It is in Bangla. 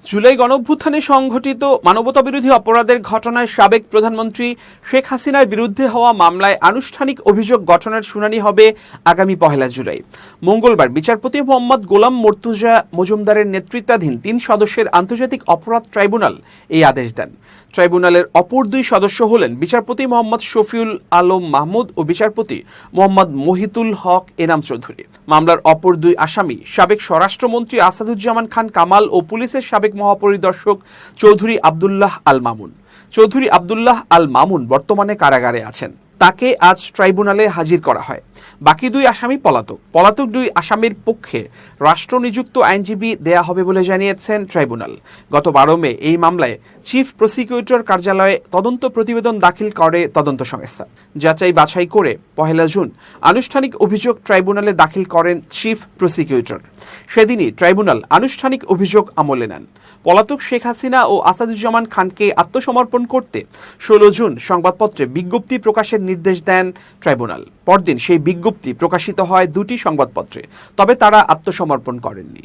জুলাই গণঅভ্যুত্থানে সংঘটিত মানবতাবিরোধী অপরাধের ঘটনায় সাবেক প্রধানমন্ত্রী শেখ হাসিনার বিরুদ্ধে হওয়া মামলায় আনুষ্ঠানিক অভিযোগ গঠনের শুনানি হবে আগামী 1 জুলাই। মঙ্গলবার বিচারপতি মোহাম্মদ গোলাম মর্তুজা মজুমদারের নেতৃত্বাধীন 3 সদস্যের আন্তর্জাতিক অপরাধ ট্রাইব্যুনাল এই আদেশ দেন। ট্রাইব্যুনালের অপর 2 সদস্য হলেন বিচারপতি মোহাম্মদ শফিউল আলম মাহমুদ ও বিচারপতি মোহাম্মদ মহিতুল হক এনাম চৌধুরী। মামলার অপর 2 আসামি সাবেক স্বরাষ্ট্রমন্ত্রী আসাদুজ্জামান খান কামাল ও পুলিশের সাবেক মহাপরিদর্শক চৌধুরী আব্দুল্লাহ আল মামুন। চৌধুরী আব্দুল্লাহ আল মামুন বর্তমানে কারাগারে আছেন। তাকে আজ ট্রাইব্যুনালে হাজির করা হয়। বাকি 2 আসামি পলাতক। 2 আসামির পক্ষে রাষ্ট্রনিযুক্ত আইনজীবী দেয়া হবে বলে জানিয়েছেন ট্রাইব্যুনাল। গত 12 মে এই মামলায় চিফ প্রসিকিউটর কার্যালয়ে তদন্ত প্রতিবেদন দাখিল করে তদন্ত সংস্থা। যাচাই বাছাই করে 1 জুন আনুষ্ঠানিক অভিযোগ ট্রাইব্যুনালে দাখিল করেন চিফ প্রসিকিউটর। সেদিনই ট্রাইব্যুনাল আনুষ্ঠানিক অভিযোগ আমলে নেন। পলাতক শেখ হাসিনা ও আসাদুজ্জামান খানকে আত্মসমর্পণ করতে 16 জুন সংবাদপত্রে বিজ্ঞপ্তি প্রকাশের নির্দেশ দেন ট্রাইব্যুনাল। পরদিন সেই বিজ্ঞপ্তি প্রকাশিত হয় 2টি সংবাদপত্রে, তবে তারা আত্মসমর্পণ করেননি।